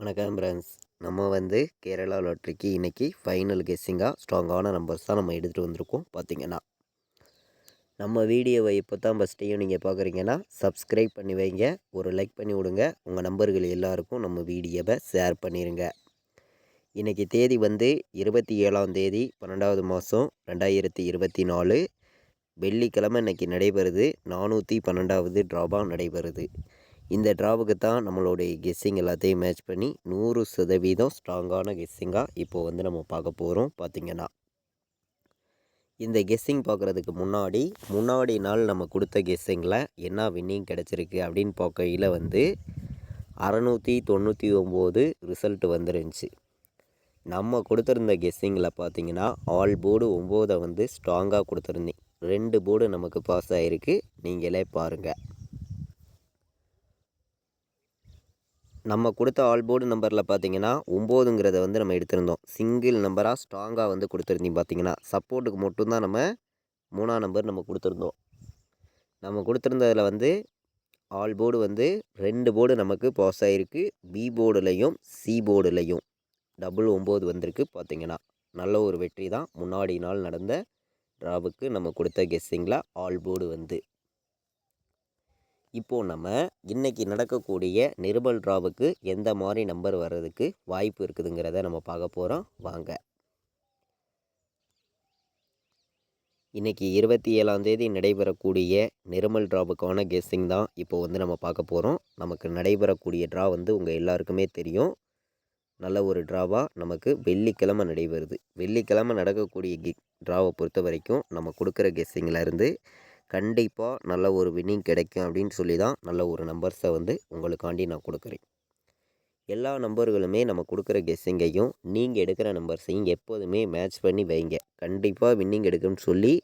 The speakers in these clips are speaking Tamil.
வணக்கம் ஃப்ரெண்ட்ஸ். நம்ம கேரளா லாட்ரிக்கு இன்றைக்கி ஃபைனல் கெஸ்ஸிங்காக ஸ்ட்ராங்கான நம்பர்ஸ் தான் நம்ம எடுத்துகிட்டு வந்திருக்கோம். பார்த்திங்கன்னா நம்ம வீடியோவை இப்போ தான் ஃபஸ்ட்டையும் நீங்கள் பார்க்குறீங்கன்னா சப்ஸ்கிரைப் பண்ணி வைங்க, ஒரு லைக் பண்ணி விடுங்க, உங்கள் நம்பர்கள் எல்லாருக்கும் நம்ம வீடியோவை ஷேர் பண்ணிடுங்க. இன்றைக்கி தேதி 27ஆம் தேதி 12வது மாதம் 2024 வெள்ளிக்கிழமை இன்றைக்கி நடைபெறுது. 412வது ட்ராபாக நடைபெறுது. இந்த ட்ராவுக்கு தான் நம்மளுடைய கெஸ்ஸிங் எல்லாத்தையும் மேட்ச் பண்ணி 100% ஸ்ட்ராங்கான கெஸ்ஸிங்காக இப்போது நம்ம பார்க்க போகிறோம். பார்த்திங்கன்னா இந்த கெஸ்ஸிங் பார்க்குறதுக்கு முன்னாடி நாள் நம்ம கொடுத்த கெஸ்ஸிங்கில் என்ன வின்னிங் கிடச்சிருக்கு அப்படின்னு பார்க்கையில் 699 ரிசல்ட் வந்துருந்துச்சு. நம்ம கொடுத்துருந்த கெஸ்ஸிங்கில் பார்த்திங்கன்னா ஆல் போர்டு 9 ஸ்ட்ராங்காக கொடுத்துருந்தேன். 2 போர்டு நமக்கு பாஸ் ஆகிருக்கு. நீங்களே பாருங்கள். நம்ம கொடுத்த ஆல் போர்டு நம்பரில் பார்த்திங்கன்னா 9ங்கிறத நம்ம எடுத்திருந்தோம். சிங்கிள் நம்பராக ஸ்ட்ராங்காக கொடுத்துருந்தீங்க. பார்த்திங்கன்னா சப்போர்ட்டுக்கு மட்டும்தான் நம்ம 3ஆம் நம்பர் நம்ம கொடுத்துருந்தோம். நம்ம கொடுத்துருந்ததில் ஆல் போர்டு 2 போர்டு நமக்கு பாஸ் ஆகிருக்கு. பி போர்டுலையும் சி போர்டுலையும் டபுள் 9 வந்திருக்கு. பார்த்திங்கன்னா நல்ல ஒரு வெற்றி தான். முன்னாடி நாள் நடந்த ட்ராவுக்கு நம்ம கொடுத்த கெஸ்ஸிங்கில் ஆல் போர்டு இப்போது நம்ம இன்றைக்கி நடக்கக்கூடிய நிருபல் ட்ராவுக்கு எந்த மாதிரி நம்பர் வர்றதுக்கு வாய்ப்பு இருக்குதுங்கிறத நம்ம பார்க்க போகிறோம். வாங்க. இன்றைக்கி 27ஆம் தேதி நடைபெறக்கூடிய நிருமல் ட்ராவுக்கான கெஸ்ஸிங் தான் இப்போது நம்ம பார்க்க போகிறோம். நமக்கு நடைபெறக்கூடிய ட்ரா உங்கள் எல்லாருக்குமே தெரியும். நல்ல ஒரு ட்ராவாக நமக்கு வெள்ளிக்கிழமை நடைபெறுது. வெள்ளிக்கிழமை நடக்கக்கூடிய ட்ராவை பொறுத்த வரைக்கும் நம்ம கொடுக்குற கெஸ்ஸிங்கிலேருந்து கண்டிப்பாக நல்ல ஒரு வின்னிங் கிடைக்கும் அப்படின்னு சொல்லி தான் நல்ல ஒரு நம்பர்ஸை உங்களுக்காண்டி நான் கொடுக்குறேன். எல்லா நம்பர்களுமே நம்ம கொடுக்குற கெஸ்ஸிங்கையும் நீங்கள் எடுக்கிற நம்பர்ஸையும் எப்போதுமே மேட்ச் பண்ணி வைங்க. கண்டிப்பாக வின்னிங் எடுக்குன்னு சொல்லி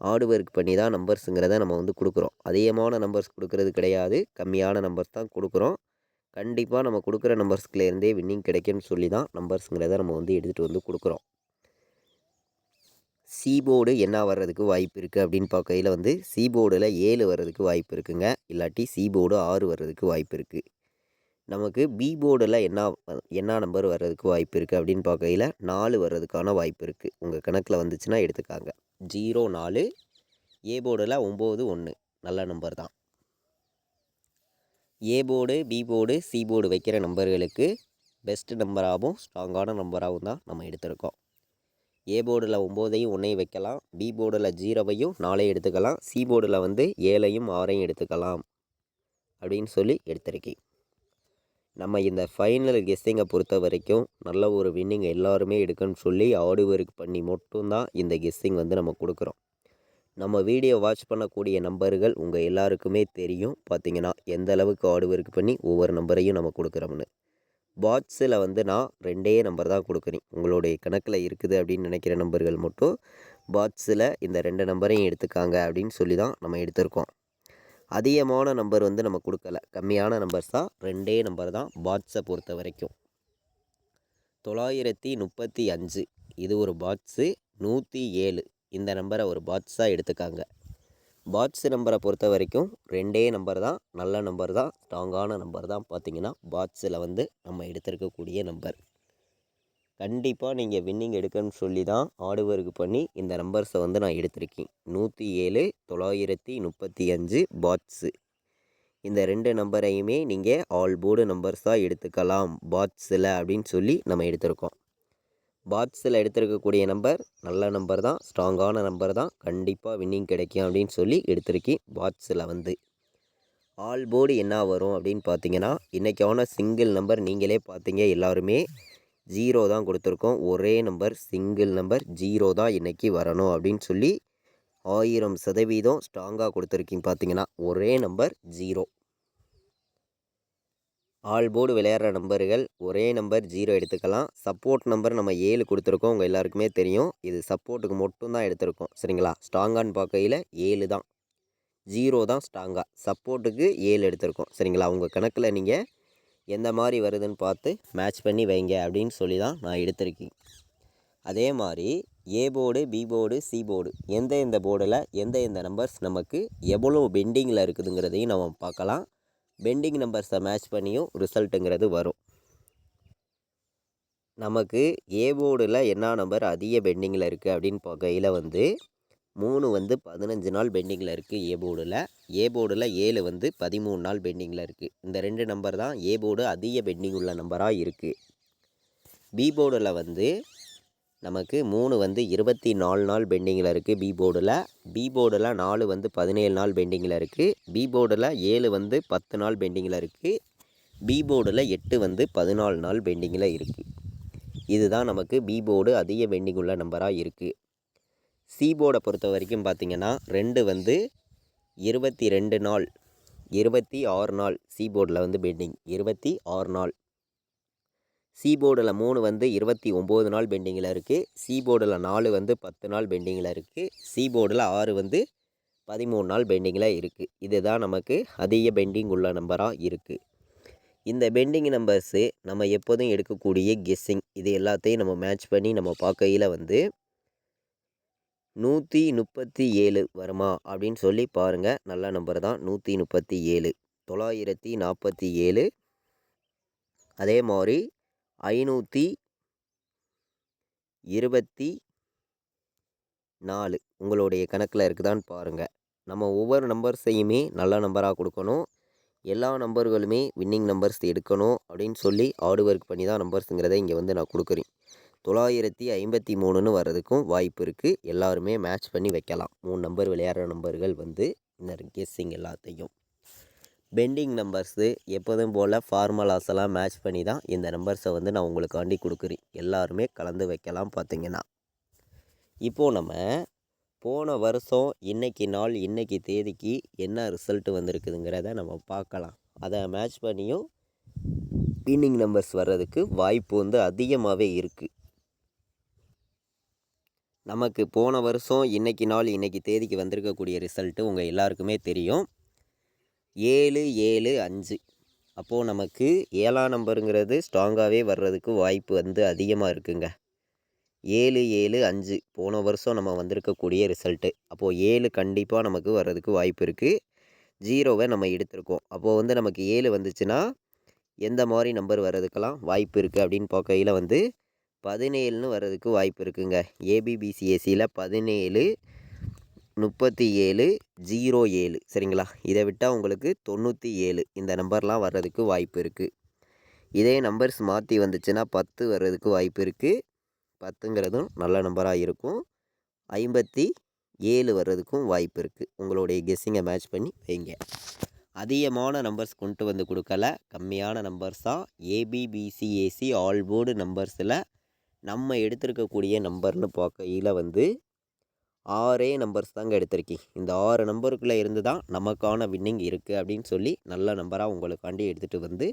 ஹார்ட் ஒர்க் பண்ணி தான் நம்பர்ஸுங்கிறத நம்ம கொடுக்குறோம். அதிகமான நம்பர்ஸ் கொடுக்கறது கிடையாது, கம்மியான நம்பர்ஸ் தான் கொடுக்குறோம். கண்டிப்பாக நம்ம கொடுக்குற நம்பர்ஸ்குலேருந்தே வின்னிங் கிடைக்குன்னு சொல்லி தான் நம்பர்ஸுங்கிறத நம்ம எடுத்துகிட்டு கொடுக்குறோம். சி போர்டு என்ன வர்றதுக்கு வாய்ப்பு இருக்குது அப்படின்னு பார்க்கையில் சி போர்டில் 7 வர்றதுக்கு வாய்ப்பு இருக்குங்க. இல்லாட்டி சி போர்டு 6 வர்றதுக்கு வாய்ப்பு இருக்குது. நமக்கு பி போர்டில் என்ன நம்பர் வர்றதுக்கு வாய்ப்பு இருக்குது அப்படின்னு பார்க்கையில் 4 வர்றதுக்கான வாய்ப்பு இருக்குது. உங்கள் கணக்கில் வந்துச்சுன்னா எடுத்துக்காங்க. 0 4. ஏ போர்டில் 9 1 நல்ல நம்பர் தான். A board, B board, C board வைக்கிற நம்பர்களுக்கு பெஸ்ட் நம்பராகவும் ஸ்ட்ராங்கான நம்பராகவும் தான் நம்ம எடுத்திருக்கோம். ஏ போர்டில் 9ஐயும் 1ஐயும் வைக்கலாம். பி போர்டில் 0வையும் 4ஐயும் எடுத்துக்கலாம். சி போர்டில் 7ஐயும் 6ஐயும் எடுத்துக்கலாம் அப்படின்னு சொல்லி எடுத்திருக்கேன். நம்ம இந்த ஃபைனல் கெஸ்ஸிங்கை பொறுத்த வரைக்கும் நல்ல ஒரு வின்னிங் எல்லாருமே எடுக்கணும்னு சொல்லி ஹார்ட் ஒர்க் பண்ணி மட்டும்தான் இந்த கெஸ்ஸிங் நம்ம கொடுக்குறோம். நம்ம வீடியோ வாட்ச் பண்ணக்கூடிய நம்பர்கள் உங்கள் எல்லாருக்குமே தெரியும். பார்த்திங்கன்னா எந்த அளவுக்கு ஹார்ட் ஒர்க் பண்ணி ஒவ்வொரு நம்பரையும் நம்ம கொடுக்குறோம்னு. பாட்ஸில் நான் 2 நம்பர் தான் கொடுக்குறேன். உங்களுடைய கணக்கில் இருக்குது அப்படின்னு நினைக்கிற நம்பர்கள் மட்டும் பாட்ஸில் இந்த 2 நம்பரையும் எடுத்துக்காங்க அப்படின்னு சொல்லி தான் நம்ம எடுத்திருக்கோம். அதிகமான நம்பர் நம்ம கொடுக்கல, கம்மியான நம்பர்ஸ் தான். 2 நம்பர் தான் பாட்ஸை பொறுத்த வரைக்கும். 935 இது ஒரு பாட்ஸு. 107 இந்த நம்பரை ஒரு பாட்ஸாக எடுத்துக்காங்க. பாட்ஸ் நம்பரை பொறுத்த வரைக்கும் 2 நம்பர் தான். நல்ல நம்பர் தான், ஸ்ட்ராங்கான நம்பர் தான். பார்த்திங்கன்னா பாட்ஸில் நம்ம எடுத்திருக்கக்கூடிய நம்பர். கண்டிப்பாக நீங்கள் வின்னிங் எடுக்கணும்னு சொல்லி தான் ஹார்ட் ஒர்க் பண்ணி இந்த நம்பர்ஸை நான் எடுத்திருக்கேன். 107 935 பாட்ஸு. இந்த 2 நம்பரையுமே நீங்கள் ஆல் போர்டு நம்பர்ஸாக எடுத்துக்கலாம் பாட்ஸில் அப்படின்னு சொல்லி நம்ம எடுத்திருக்கோம். பாட்ஸில் எடுத்திருக்கக்கூடிய நம்பர் நல்ல நம்பர் தான், ஸ்ட்ராங்கான நம்பர் தான். கண்டிப்பாக வின்னிங் கிடைக்கும் அப்படின்னு சொல்லி எடுத்திருக்கேன். பாட்ஸில் ஆல் போர்டு என்ன வரும் அப்படின்னு பார்த்தீங்கன்னா, இன்றைக்கான சிங்கிள் நம்பர் நீங்களே பார்த்தீங்க எல்லாருமே 0 தான் கொடுத்துருக்கோம். ஒரே நம்பர், சிங்கிள் நம்பர் 0 தான் இன்றைக்கி வரணும் அப்படின்னு சொல்லி 1000% ஸ்ட்ராங்காக கொடுத்துருக்கீங்க. பார்த்தீங்கன்னா ஒரே நம்பர் 0. ஆல் போர்டு விளையாடுற நம்பர்கள் ஒரே நம்பர் 0 எடுத்துக்கலாம். சப்போர்ட் நம்பர் நம்ம 7 கொடுத்துருக்கோம். உங்கள் எல்லாருக்குமே தெரியும். இது சப்போர்ட்டுக்கு மட்டும்தான் எடுத்திருக்கோம். சரிங்களா? ஸ்ட்ராங்கான்னு பார்க்கையில் 7 தான். 0 தான் ஸ்ட்ராங்காக. சப்போர்ட்டுக்கு 7 எடுத்திருக்கோம். சரிங்களா? உங்கள் கணக்கில் நீங்கள் எந்த மாதிரி வருதுன்னு பார்த்து மேட்ச் பண்ணி வைங்க அப்படின்னு சொல்லி தான் நான் எடுத்திருக்கேன். அதே மாதிரி A board, B board, C board எந்த போர்டில் எந்த நம்பர்ஸ் நமக்கு எவ்வளோ பெண்டிங்கில் இருக்குதுங்கிறதையும் நம்ம பார்க்கலாம். பெண்டிங் நம்பர்ஸை மேட்ச் பண்ணியும் ரிசல்ட்டுங்கிறது வரும். நமக்கு ஏ போர்டில் என்ன நம்பர் அதிக பெண்டிங்கில் இருக்குது அப்படின்னு பார்க்கையில் வந்து 3 வந்து 15 நாள் பெண்டிங்கில் இருக்குது ஏ போர்டில். ஏ போர்டில் 7 வந்து 13 நாள் பெண்டிங்கில் இருக்குது. இந்த 2 நம்பர் தான் ஏ போர்டு அதிக பெண்டிங் உள்ள நம்பராக இருக்குது. பி போர்டில் வந்து நமக்கு 3 வந்து 24 நாள் பெண்டிங்கில் இருக்குது பி போர்டில். பி போர்டில் 4 வந்து 17 நாள் பெண்டிங்கில் இருக்குது. பி போர்டில் 7 வந்து 10 நாள் பெண்டிங்கில் இருக்குது. பி போர்டில் 8 வந்து 14 நாள் பெண்டிங்கில் இருக்குது. இதுதான் நமக்கு பி போர்டு அதிக பெண்டிங் உள்ள நம்பராக இருக்குது. சி போர்டை பொறுத்த வரைக்கும் பார்த்திங்கன்னா 2 வந்து 22 நாள் 26 நாள் சி போர்டில் வந்து பெண்டிங் 26 நாள். சி போர்டில் 3 வந்து 29 நாள் பெண்டிங்கில் இருக்குது. சி போர்டில் 4 வந்து 10 நாள் பெண்டிங்கில் இருக்குது. சி போர்டில் 6 வந்து 13 நாள் பெண்டிங்கில் இருக்குது. இதுதான் நமக்கு அதிக பெண்டிங் உள்ள நம்பராக இருக்குது. இந்த பெண்டிங் நம்பர்ஸு நம்ம எப்போதும் எடுக்கக்கூடிய கெஸ்ஸிங் இது எல்லாத்தையும் நம்ம மேட்ச் பண்ணி நம்ம பார்க்கையில் வந்து 137 வருமா அப்படின்னு சொல்லி பாருங்கள். நல்ல நம்பர் தான் 137. 947 அதே மாதிரி 524 உங்களுடைய கணக்கில் இருக்குதான்னு பாருங்கள். நம்ம ஒவ்வொரு நம்பர்ஸையுமே நல்ல நம்பராக கொடுக்கணும். எல்லா நம்பர்களுமே வின்னிங் நம்பர்ஸ் எடுக்கணும் அப்படின்னு சொல்லி ஹார்ட் ஒர்க் பண்ணி தான் நம்பர்ஸுங்கிறத இங்கே வந்து நான் கொடுக்குறேன். 953ன்னு வர்றதுக்கும் வாய்ப்பு இருக்குது. எல்லாருமே மேட்ச் பண்ணி வைக்கலாம். 3 நம்பர் விளையாடுற நம்பர்கள் வந்து இந்த கெஸ்ஸிங் எல்லாத்தையும் பெண்டிங் நம்பர்ஸு எப்போதும் போல் ஃபார்முலாஸ் எல்லாம் மேட்ச் பண்ணி தான் இந்த நம்பர்ஸை வந்து நான் உங்களுக்காண்டி கொடுக்குறேன். எல்லாருமே கலந்து வைக்கலாம். பார்த்திங்கன்னா இப்போது நம்ம போன வருஷம் இன்றைக்கி நாள் இன்றைக்கி தேதிக்கு என்ன ரிசல்ட்டு வந்திருக்குதுங்கிறத நம்ம பார்க்கலாம். அதை மேட்ச் பண்ணியும் வின்னிங் நம்பர்ஸ் வர்றதுக்கு வாய்ப்பு வந்து அதிகமாகவே இருக்குது. நமக்கு போன வருஷம் இன்றைக்கி நாள் இன்றைக்கி தேதிக்கு வந்திருக்கக்கூடிய ரிசல்ட்டு உங்கள் எல்லாருக்குமே தெரியும். 775. அப்போது நமக்கு 7ஆம் நம்பருங்கிறது ஸ்ட்ராங்காகவே வர்றதுக்கு வாய்ப்பு வந்து அதிகமாக இருக்குங்க. 775 போன வருஷம் நம்ம வந்திருக்கக்கூடிய ரிசல்ட்டு. அப்போது 7 கண்டிப்பாக நமக்கு வர்றதுக்கு வாய்ப்பு இருக்குது. 0வை நம்ம எடுத்திருக்கோம். அப்போது வந்து நமக்கு 7 வந்துச்சுன்னா எந்த மாதிரி நம்பர் வர்றதுக்கெல்லாம் வாய்ப்பு இருக்குது அப்படின்னு பார்க்கையில் வந்து 17ன்னு வர்றதுக்கு வாய்ப்பு இருக்குங்க. ஏபிபிசிஎஸ்சியில் 17 37 07 சரிங்களா. இதை விட்டால் உங்களுக்கு 97 இந்த நம்பர்லாம் வர்றதுக்கு வாய்ப்பு இருக்குது. இதே நம்பர்ஸ் மாற்றி வந்துச்சுன்னா 10 வர்றதுக்கு வாய்ப்பு இருக்குது. 10ங்கிறதும் நல்ல நம்பராக இருக்கும். 57 வர்றதுக்கும் வாய்ப்பு இருக்குது. உங்களுடைய கெஸ்ஸிங்கை மேட்ச் பண்ணி வைங்க. அதிகமான நம்பர்ஸ் கொண்டு வந்து கொடுக்கல, கம்மியான நம்பர்ஸ் தான். ஏபிபிசிஏசி ஆல் போர்டு நம்பர்ஸில் நம்ம எடுத்திருக்கக்கூடிய நம்பர்னு பார்க்கையில் வந்து 6 நம்பர்ஸ் தாங்க எடுத்திருக்கேன். இந்த 6 நம்பருக்குள்ளே இருந்து தான் நமக்கான வின்னிங் இருக்குது அப்படின்னு சொல்லி நல்ல நம்பராக உங்களுக்காண்டி எடுத்துகிட்டு வந்து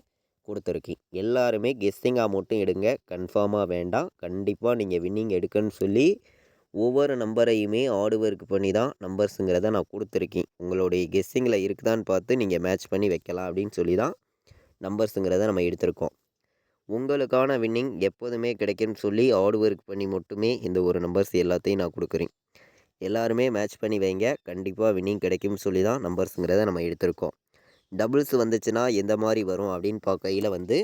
கொடுத்துருக்கேன். எல்லாருமே கெஸ்ஸிங்காக மட்டும் எடுங்க, கன்ஃபார்மாக வேண்டாம். கண்டிப்பாக நீங்கள் வின்னிங் எடுக்கன்னு சொல்லி ஒவ்வொரு நம்பரையுமே ஹார்ட் ஒர்க் பண்ணி தான் நம்பர்ஸுங்கிறத நான் கொடுத்துருக்கேன். உங்களுடைய கெஸ்ஸிங்கில் இருக்குதான்னு பார்த்து நீங்கள் மேட்ச் பண்ணி வைக்கலாம் அப்படின்னு சொல்லி தான் நம்பர்ஸுங்கிறத நம்ம எடுத்திருக்கோம். உங்களுக்கான வின்னிங் எப்போதுமே கிடைக்கும்னு சொல்லி ஹார்ட் ஒர்க் பண்ணி மட்டுமே இந்த ஒரு நம்பர்ஸ் எல்லாத்தையும் நான் கொடுக்குறேன். எல்லாருமே மேட்ச் பண்ணி வைங்க, கண்டிப்பாக வின்னிங் கிடைக்கும்னு சொல்லி தான் நம்பர்ஸுங்கிறத நம்ம எடுத்திருக்கோம். டபுள்ஸ் வந்துச்சுன்னா எந்த மாதிரி வரும் அப்படின்னு பார்க்கையில் வந்து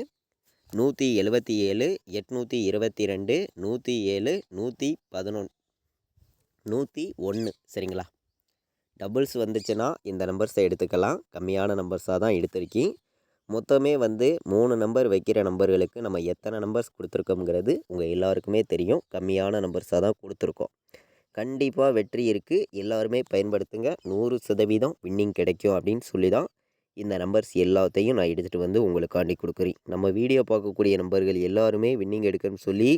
177 822 107 111 101 சரிங்களா. டபுள்ஸ் வந்துச்சுன்னா இந்த நம்பர்ஸை எடுத்துக்கலாம். கம்மியான நம்பர்ஸாக தான் எடுத்திருக்கேன். மொத்தமே வந்து 3 நம்பர் வைக்கிற நம்பர்களுக்கு நம்ம எத்தனை நம்பர்ஸ் கொடுத்துருக்கோங்கிறது உங்கள் எல்லாருக்குமே தெரியும். கம்மியான நம்பர்ஸாக தான் கொடுத்துருக்கோம். கண்டிப்பாக வெற்றி இருக்குது. எல்லாருமே பயன்படுத்துங்க. 100% வின்னிங் கிடைக்கும் அப்படின்னு சொல்லி தான் இந்த நம்பர்ஸ் எல்லாத்தையும் நான் எடுத்துகிட்டு வந்து உங்களுக்காண்டி கொடுக்குறேன். நம்ம வீடியோ பார்க்கக்கூடிய நம்பர்கள் எல்லாருமே வின்னிங் எடுக்கணும்னு சொல்லி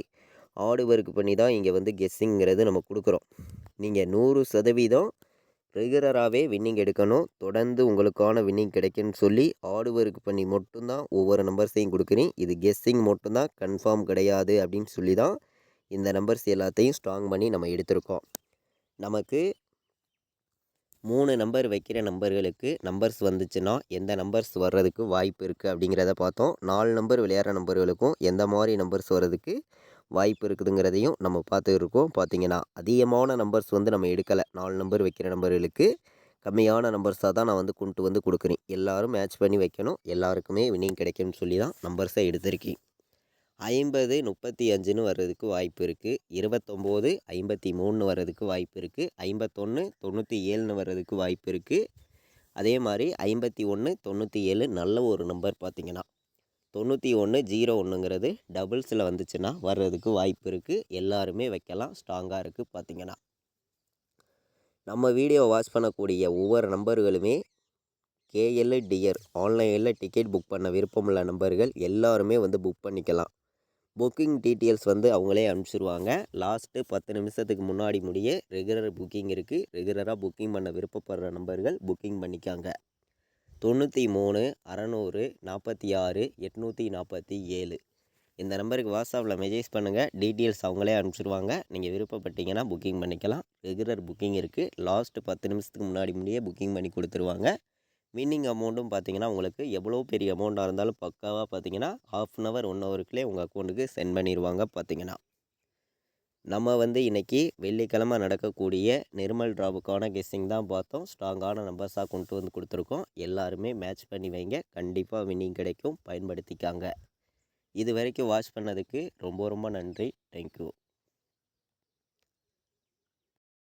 ஹார்ட் ஒர்க் பண்ணி தான் இங்கே வந்து கெஸ்ஸிங்கிறது நம்ம கொடுக்குறோம். நீங்கள் 100% ரெகுலராகவே வின்னிங் எடுக்கணும். தொடர்ந்து உங்களுக்கான வின்னிங் கிடைக்குன்னு சொல்லி ஹார்ட் ஒர்க் பண்ணி மட்டும்தான் ஒவ்வொரு நம்பர்ஸையும் கொடுக்குறேன். இது கெஸ்ஸிங் மட்டும்தான், கன்ஃபார்ம் கிடையாது அப்படின்னு சொல்லி தான் இந்த நம்பர்ஸ் எல்லாத்தையும் ஸ்ட்ராங் பண்ணி நம்ம எடுத்திருக்கோம். நமக்கு 3 நம்பர் வைக்கிற நம்பர்களுக்கு நம்பர்ஸ் வந்துச்சுன்னா எந்த நம்பர்ஸ் வர்றதுக்கு வாய்ப்பு இருக்குது அப்படிங்கிறத பார்த்தோம். 4 நம்பர் விளையாடுற நம்பர்களுக்கும் எந்த மாதிரி நம்பர்ஸ் வர்றதுக்கு வாய்ப்பு இருக்குதுங்கிறதையும் நம்ம பார்த்துருக்கோம். பார்த்திங்கன்னா அதிகமான நம்பர்ஸ் வந்து நம்ம எடுக்கலை. 4 நம்பர் வைக்கிற நம்பர்களுக்கு கம்மியான நம்பர்ஸாக தான் நான் வந்து கொண்டு வந்து கொடுக்குறேன். எல்லோரும் மேட்ச் பண்ணி வைக்கணும். எல்லாருக்குமே வின்னிங் கிடைக்கும்னு சொல்லி தான் நம்பர்ஸை எடுத்திருக்கேன். 50 35ன்னு வர்றதுக்கு வாய்ப்பு இருக்குது. 29 53ன்னு வர்றதுக்கு வாய்ப்பு இருக்குது. 51 97ன்னு வர்றதுக்கு வாய்ப்பு இருக்குது. அதே மாதிரி 51 97 நல்ல ஒரு நம்பர் பார்த்தீங்கன்னா 91 01ங்கிறது டபுள்ஸில் வந்துச்சுன்னா வர்றதுக்கு வாய்ப்பு இருக்குது. எல்லாருமே வைக்கலாம், ஸ்ட்ராங்காக இருக்குது பார்த்தீங்கன்னா. நம்ம வீடியோ வாட்ச் பண்ணக்கூடிய ஒவ்வொரு நம்பர்களுமே கேஎல் டியர் ஆன்லைனில் டிக்கெட் புக் பண்ண விருப்பமுள்ள நம்பர்கள் எல்லாருமே வந்து புக் பண்ணிக்கலாம். புக்கிங் டீட்டெயில்ஸ் வந்து அவங்களே அனுப்பிச்சிடுவாங்க. லாஸ்ட்டு 10 நிமிஷத்துக்கு முன்னாடி முடிய ரெகுலர் புக்கிங் இருக்குது. ரெகுலராக புக்கிங் பண்ண விருப்பப்படுற நம்பர்கள் புக்கிங் பண்ணிக்காங்க. 93 600 46 847 இந்த நம்பருக்கு வாட்ஸ்அப்பில் மெசேஜ் பண்ணுங்கள். டீட்டெயில்ஸ் அவங்களே அனுப்பிச்சிடுவாங்க. நீங்கள் விருப்பப்பட்டீங்கன்னா புக்கிங் பண்ணிக்கலாம். ரெகுலர் புக்கிங் இருக்குது. லாஸ்ட்டு 10 நிமிஷத்துக்கு முன்னாடி முடிய புக்கிங் பண்ணி கொடுத்துருவாங்க. வின்னிங் அமௌண்ட்டும் பார்த்தீங்கன்னா உங்களுக்கு எவ்வளோ பெரிய அமௌண்ட்டாக இருந்தாலும் பக்காவாக பார்த்தீங்கன்னா 1/2 hour 1 hourக்குள்ளே உங்கள் அக்கௌண்ட்டுக்கு சென்ட் பண்ணிடுவாங்க பார்த்தீங்கன்னா. நம்ம வந்து இன்றைக்கி வெள்ளிக்கிழமை நடக்கக்கூடிய நிர்மல் டிராவுக்கான கெஸ்ஸிங் தான் பார்த்தோம். ஸ்ட்ராங்கான நம்பர்ஸாக கொண்டு வந்து கொடுத்துருக்கோம். எல்லாருமே மேட்ச் பண்ணி வைங்க, கண்டிப்பாக வின்னிங் கிடைக்கும், பயன்படுத்திக்காங்க. இது வரைக்கும் வாட்ச் பண்ணதுக்கு ரொம்ப ரொம்ப நன்றி. தேங்க்யூ.